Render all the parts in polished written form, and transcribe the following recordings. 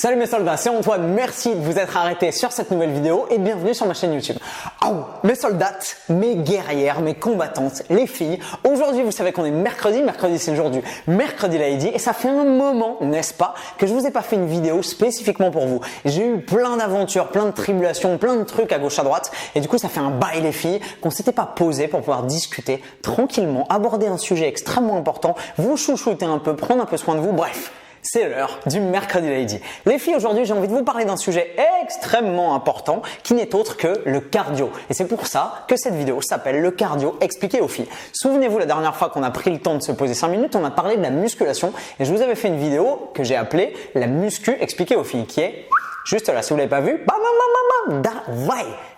Salut mes soldats, c'est Antoine, merci de vous être arrêtés sur cette nouvelle vidéo et bienvenue sur ma chaîne YouTube. Oh, mes soldates, mes guerrières, mes combattantes, les filles, aujourd'hui vous savez qu'on est mercredi c'est le jour du mercredi Lady et ça fait un moment, n'est-ce pas, que je vous ai pas fait une vidéo spécifiquement pour vous. J'ai eu plein d'aventures, plein de tribulations, plein de trucs à gauche à droite et du coup ça fait un bail les filles qu'on s'était pas posé pour pouvoir discuter tranquillement, aborder un sujet extrêmement important, vous chouchouter un peu, prendre un peu soin de vous, bref. C'est l'heure du mercredi Lady. Les filles, aujourd'hui, j'ai envie de vous parler d'un sujet extrêmement important qui n'est autre que le cardio. Et c'est pour ça que cette vidéo s'appelle le cardio expliqué aux filles. Souvenez-vous, la dernière fois qu'on a pris le temps de se poser 5 minutes, on a parlé de la musculation et je vous avais fait une vidéo que j'ai appelée la muscu expliquée aux filles qui est juste là. Si vous l'avez pas vue,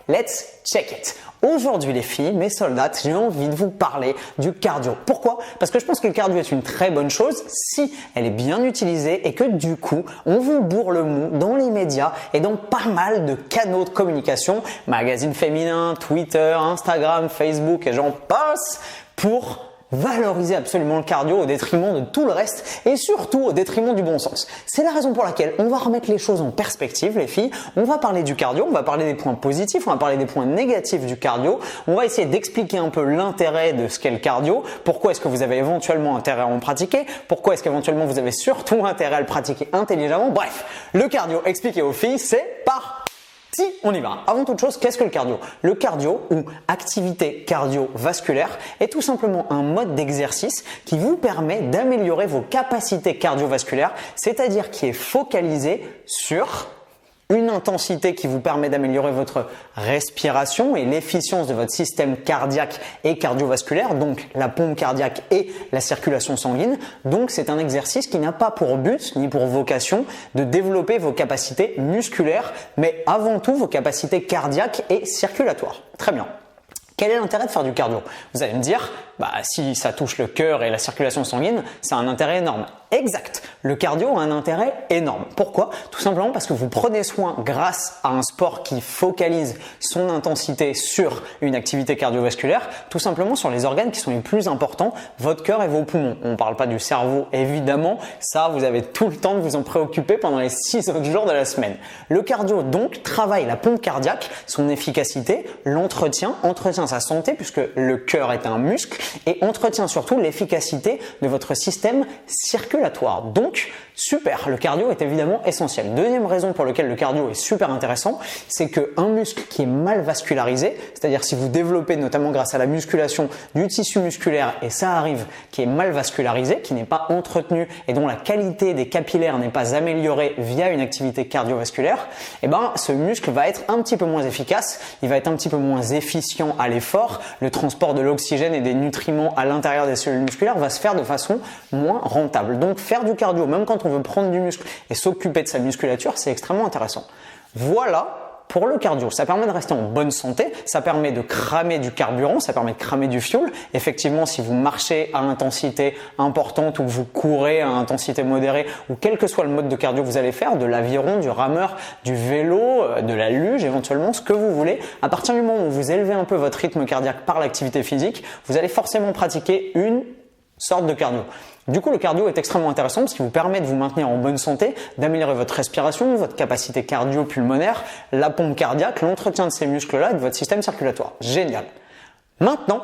let's check it. Aujourd'hui les filles, mes soldates, j'ai envie de vous parler du cardio. Pourquoi? Parce que je pense que le cardio est une très bonne chose si elle est bien utilisée et que du coup, on vous bourre le mou dans les médias et dans pas mal de canaux de communication, magazines féminins, Twitter, Instagram, Facebook et j'en passe pour valoriser absolument le cardio au détriment de tout le reste et surtout au détriment du bon sens. C'est la raison pour laquelle on va remettre les choses en perspective les filles, on va parler du cardio, on va parler des points positifs, on va parler des points négatifs du cardio, on va essayer d'expliquer un peu l'intérêt de ce qu'est le cardio, pourquoi est-ce que vous avez éventuellement intérêt à en pratiquer, pourquoi est-ce qu'éventuellement vous avez surtout intérêt à le pratiquer intelligemment, bref, le cardio expliqué aux filles, c'est parti. Si, on y va. Avant toute chose, qu'est-ce que le cardio? Le cardio ou activité cardiovasculaire est tout simplement un mode d'exercice qui vous permet d'améliorer vos capacités cardiovasculaires, c'est-à-dire qui est focalisé sur une intensité qui vous permet d'améliorer votre respiration et l'efficience de votre système cardiaque et cardiovasculaire, donc la pompe cardiaque et la circulation sanguine. Donc c'est un exercice qui n'a pas pour but ni pour vocation de développer vos capacités musculaires, mais avant tout vos capacités cardiaques et circulatoires. Très bien. Quel est l'intérêt de faire du cardio? Vous allez me dire, si ça touche le cœur et la circulation sanguine, ça a un intérêt énorme. Exact. Le cardio a un intérêt énorme. Pourquoi? Tout simplement parce que vous prenez soin grâce à un sport qui focalise son intensité sur une activité cardiovasculaire, tout simplement sur les organes qui sont les plus importants, votre cœur et vos poumons. On ne parle pas du cerveau évidemment, ça vous avez tout le temps de vous en préoccuper pendant les 6 autres jours de la semaine. Le cardio donc travaille la pompe cardiaque, son efficacité, entretient sa santé puisque le cœur est un muscle et entretient surtout l'efficacité de votre système circulatoire. Donc, super, le cardio est évidemment essentiel. Deuxième raison pour laquelle le cardio est super intéressant, c'est qu'un muscle qui est mal vascularisé, c'est-à-dire si vous développez notamment grâce à la musculation du tissu musculaire et ça arrive, qui est mal vascularisé, qui n'est pas entretenu et dont la qualité des capillaires n'est pas améliorée via une activité cardiovasculaire, ce muscle va être un petit peu moins efficace, il va être un petit peu moins efficient à l'effort, le transport de l'oxygène et des nutriments à l'intérieur des cellules musculaires va se faire de façon moins rentable. Donc faire du cardio, même quand on veut prendre du muscle et s'occuper de sa musculature, c'est extrêmement intéressant. Voilà pour le cardio. Ça permet de rester en bonne santé, ça permet de cramer du carburant, ça permet de cramer du fuel. Effectivement, si vous marchez à intensité importante ou que vous courez à intensité modérée ou quel que soit le mode de cardio que vous allez faire, de l'aviron, du rameur, du vélo, de la luge, éventuellement ce que vous voulez, à partir du moment où vous élevez un peu votre rythme cardiaque par l'activité physique, vous allez forcément pratiquer une sorte de cardio. Du coup, le cardio est extrêmement intéressant parce qu'il vous permet de vous maintenir en bonne santé, d'améliorer votre respiration, votre capacité cardio-pulmonaire, la pompe cardiaque, l'entretien de ces muscles-là et de votre système circulatoire. Génial. Maintenant,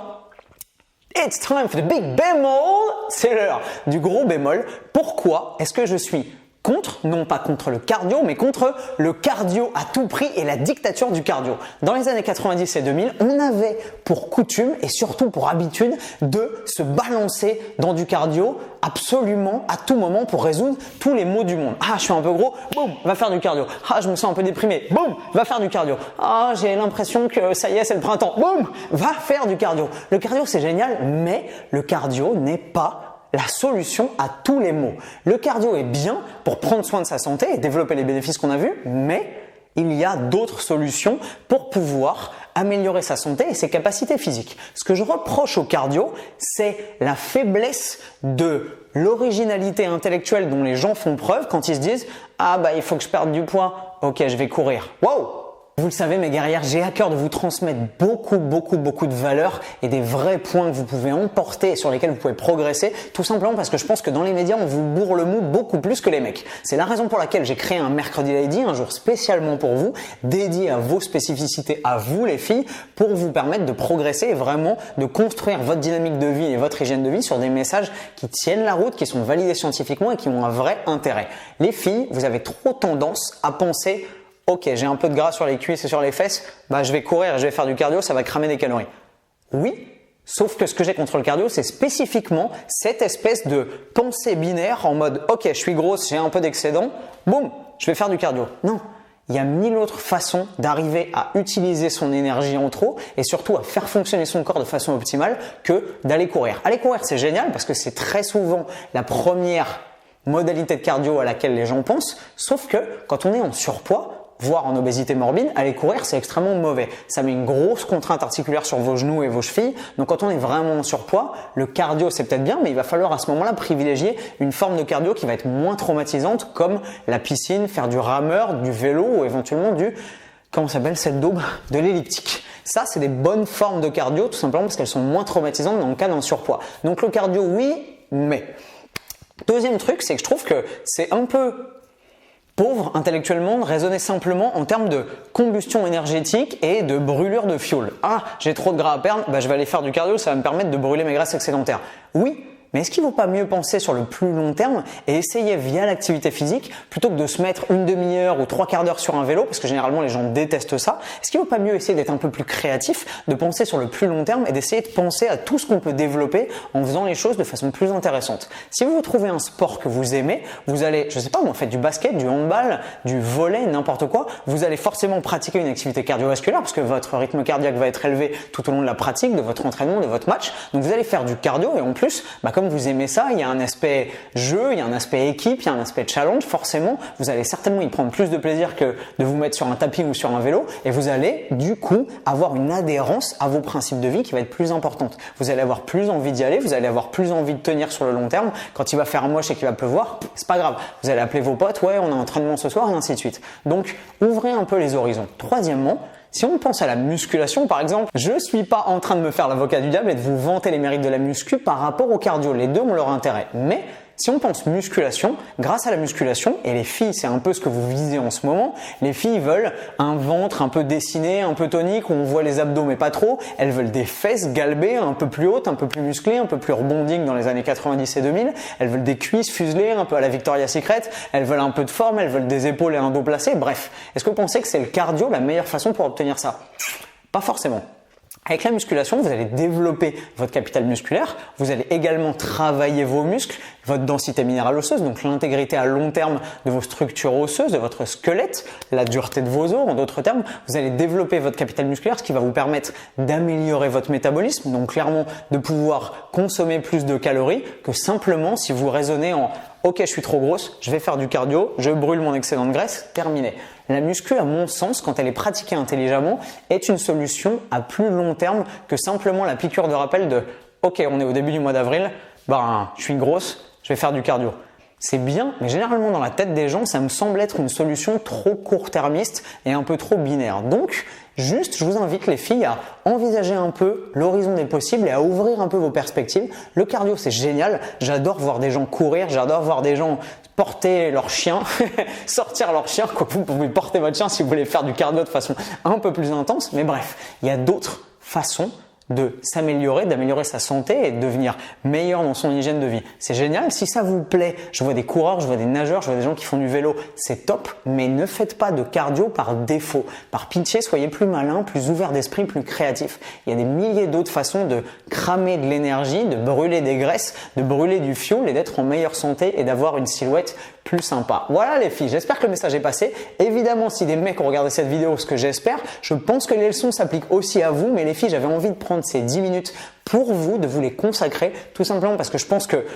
it's time for the big bémol. C'est l'heure du gros bémol. Pourquoi est-ce que je suis non pas contre le cardio, mais contre le cardio à tout prix et la dictature du cardio. Dans les années 90 et 2000, on avait pour coutume et surtout pour habitude de se balancer dans du cardio absolument à tout moment pour résoudre tous les maux du monde. Ah, je suis un peu gros, boum, va faire du cardio. Ah, je me sens un peu déprimé, boum, va faire du cardio. Ah, j'ai l'impression que ça y est, c'est le printemps, boum, va faire du cardio. Le cardio, c'est génial, mais le cardio n'est pas la solution à tous les maux. Le cardio est bien pour prendre soin de sa santé et développer les bénéfices qu'on a vus, mais il y a d'autres solutions pour pouvoir améliorer sa santé et ses capacités physiques. Ce que je reproche au cardio, c'est la faiblesse de l'originalité intellectuelle dont les gens font preuve quand ils se disent « Ah il faut que je perde du poids, ok je vais courir. » Wow! Vous le savez mes guerrières, j'ai à cœur de vous transmettre beaucoup de valeurs et des vrais points que vous pouvez emporter et sur lesquels vous pouvez progresser, tout simplement parce que je pense que dans les médias, on vous bourre le mou beaucoup plus que les mecs. C'est la raison pour laquelle j'ai créé un Mercredi Lady, un jour spécialement pour vous, dédié à vos spécificités, à vous les filles, pour vous permettre de progresser et vraiment de construire votre dynamique de vie et votre hygiène de vie sur des messages qui tiennent la route, qui sont validés scientifiquement et qui ont un vrai intérêt. Les filles, vous avez trop tendance à penser ok, j'ai un peu de gras sur les cuisses et sur les fesses, bah je vais courir et je vais faire du cardio, ça va cramer des calories. Oui, sauf que ce que j'ai contre le cardio, c'est spécifiquement cette espèce de pensée binaire en mode ok, je suis grosse, j'ai un peu d'excédent, boum, je vais faire du cardio. Non, il y a 1000 autres façons d'arriver à utiliser son énergie en trop et surtout à faire fonctionner son corps de façon optimale que d'aller courir. Aller courir, c'est génial parce que c'est très souvent la première modalité de cardio à laquelle les gens pensent, sauf que quand on est en surpoids, voire en obésité morbide, aller courir c'est extrêmement mauvais. Ça met une grosse contrainte articulaire sur vos genoux et vos chevilles. Donc quand on est vraiment en surpoids, le cardio c'est peut-être bien, mais il va falloir à ce moment-là privilégier une forme de cardio qui va être moins traumatisante comme la piscine, faire du rameur, du vélo ou éventuellement comment s'appelle cette daube, de l'elliptique. Ça, c'est des bonnes formes de cardio tout simplement parce qu'elles sont moins traumatisantes dans le cas d'un surpoids. Donc le cardio oui, mais. Deuxième truc, c'est que je trouve que c'est un peu pauvre intellectuellement de raisonner simplement en termes de combustion énergétique et de brûlure de fuel. Ah, j'ai trop de gras à perdre, bah je vais aller faire du cardio, ça va me permettre de brûler mes graisses excédentaires. Oui, mais est-ce qu'il ne vaut pas mieux penser sur le plus long terme et essayer via l'activité physique plutôt que de se mettre une demi-heure ou 3/4 d'heure sur un vélo, parce que généralement les gens détestent ça. Est-ce qu'il ne vaut pas mieux essayer d'être un peu plus créatif, de penser sur le plus long terme et d'essayer de penser à tout ce qu'on peut développer en faisant les choses de façon plus intéressante. Si vous trouvez un sport que vous aimez, vous allez, je sais pas moi, faites du basket, du handball, du volley, n'importe quoi, vous allez forcément pratiquer une activité cardiovasculaire parce que votre rythme cardiaque va être élevé tout au long de la pratique, de votre entraînement, de votre match. Donc vous allez faire du cardio et en plus, comme vous aimez ça, il y a un aspect jeu, il y a un aspect équipe, il y a un aspect challenge. Forcément, vous allez certainement y prendre plus de plaisir que de vous mettre sur un tapis ou sur un vélo et vous allez du coup avoir une adhérence à vos principes de vie qui va être plus importante. Vous allez avoir plus envie d'y aller, vous allez avoir plus envie de tenir sur le long terme. Quand il va faire moche et qu'il va pleuvoir, c'est pas grave. Vous allez appeler vos potes, ouais, on a un entraînement ce soir et ainsi de suite. Donc, ouvrez un peu les horizons. Troisièmement, si on pense à la musculation par exemple, je suis pas en train de me faire l'avocat du diable et de vous vanter les mérites de la muscu par rapport au cardio. Les deux ont leur intérêt. Mais si on pense musculation, grâce à la musculation, et les filles, c'est un peu ce que vous visez en ce moment, les filles veulent un ventre un peu dessiné, un peu tonique, où on voit les abdos mais pas trop. Elles veulent des fesses galbées, un peu plus hautes, un peu plus musclées, un peu plus rebondies que dans les années 90 et 2000. Elles veulent des cuisses fuselées, un peu à la Victoria's Secret. Elles veulent un peu de forme, elles veulent des épaules et un dos placé. Bref, est-ce que vous pensez que c'est le cardio la meilleure façon pour obtenir ça? Pas forcément. Avec la musculation, vous allez développer votre capital musculaire, vous allez également travailler vos muscles, votre densité minérale osseuse, donc l'intégrité à long terme de vos structures osseuses, de votre squelette, la dureté de vos os, en d'autres termes, vous allez développer votre capital musculaire, ce qui va vous permettre d'améliorer votre métabolisme, donc clairement de pouvoir consommer plus de calories que simplement si vous raisonnez en ok, je suis trop grosse, je vais faire du cardio, je brûle mon excédent de graisse, terminé. La muscu, à mon sens, quand elle est pratiquée intelligemment, est une solution à plus long terme que simplement la piqûre de rappel de ok, on est au début du mois d'avril, je suis grosse, je vais faire du cardio. C'est bien, mais généralement dans la tête des gens, ça me semble être une solution trop court-termiste et un peu trop binaire. Donc, juste, je vous invite les filles à envisager un peu l'horizon des possibles et à ouvrir un peu vos perspectives. Le cardio, c'est génial. J'adore voir des gens courir, j'adore voir des gens porter leur chien, sortir leur chien. Quoi, vous pouvez porter votre chien si vous voulez faire du cardio de façon un peu plus intense. Mais bref, il y a d'autres façons de s'améliorer, d'améliorer sa santé et de devenir meilleur dans son hygiène de vie. C'est génial. Si ça vous plaît, je vois des coureurs, je vois des nageurs, je vois des gens qui font du vélo, c'est top, mais ne faites pas de cardio par défaut. Par pitié, soyez plus malin, plus ouvert d'esprit, plus créatif. Il y a des milliers d'autres façons de cramer de l'énergie, de brûler des graisses, de brûler du fuel et d'être en meilleure santé et d'avoir une silhouette plus sympa. Voilà les filles, j'espère que le message est passé. Évidemment, si des mecs ont regardé cette vidéo, ce que j'espère, je pense que les leçons s'appliquent aussi à vous, mais les filles, j'avais envie de prendre ces 10 minutes pour vous, de vous les consacrer, tout simplement parce que je pense que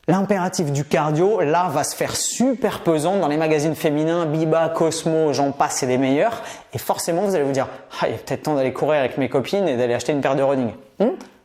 l'impératif du cardio, là, va se faire super pesant dans les magazines féminins, Biba, Cosmo, j'en passe, c'est des meilleurs. Et forcément, vous allez vous dire, il est peut-être temps d'aller courir avec mes copines et d'aller acheter une paire de running.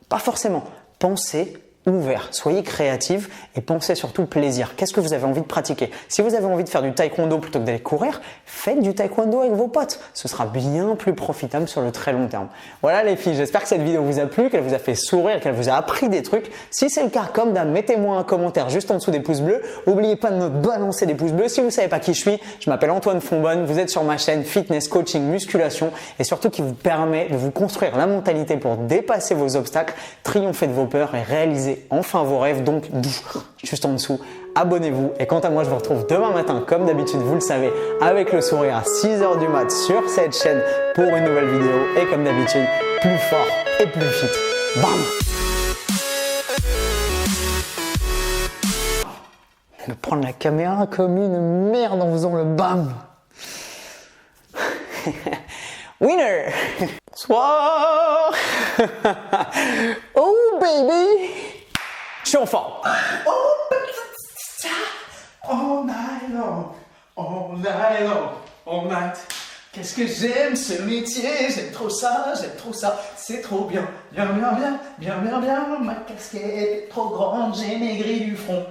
Pas forcément. Pensez ouvert, soyez créatifs et pensez surtout plaisir. Qu'est-ce que vous avez envie de pratiquer? Si vous avez envie de faire du taekwondo plutôt que d'aller courir, faites du taekwondo avec vos potes. Ce sera bien plus profitable sur le très long terme. Voilà les filles, j'espère que cette vidéo vous a plu, qu'elle vous a fait sourire, qu'elle vous a appris des trucs. Si c'est le cas, comme d'hab, mettez-moi un commentaire juste en dessous des pouces bleus. N'oubliez pas de me balancer des pouces bleus. Si vous savez pas qui je suis, je m'appelle Antoine Fonbonne. Vous êtes sur ma chaîne Fitness, Coaching, Musculation et surtout qui vous permet de vous construire la mentalité pour dépasser vos obstacles, triompher de vos peurs et réaliser enfin vos rêves. Donc, juste en dessous, abonnez-vous. Et quant à moi, je vous retrouve demain matin, comme d'habitude, vous le savez, avec le sourire à 6h du mat sur cette chaîne pour une nouvelle vidéo. Et comme d'habitude, plus fort et plus fit. Bam! De prendre la caméra comme une merde en faisant le bam. Winner! Bonsoir! Oh baby! Je suis en forme. All night long, all night long, all night. Qu'est-ce que j'aime ce métier, j'aime trop ça, c'est trop bien. Bien, ma casquette est trop grande, j'ai maigri du front.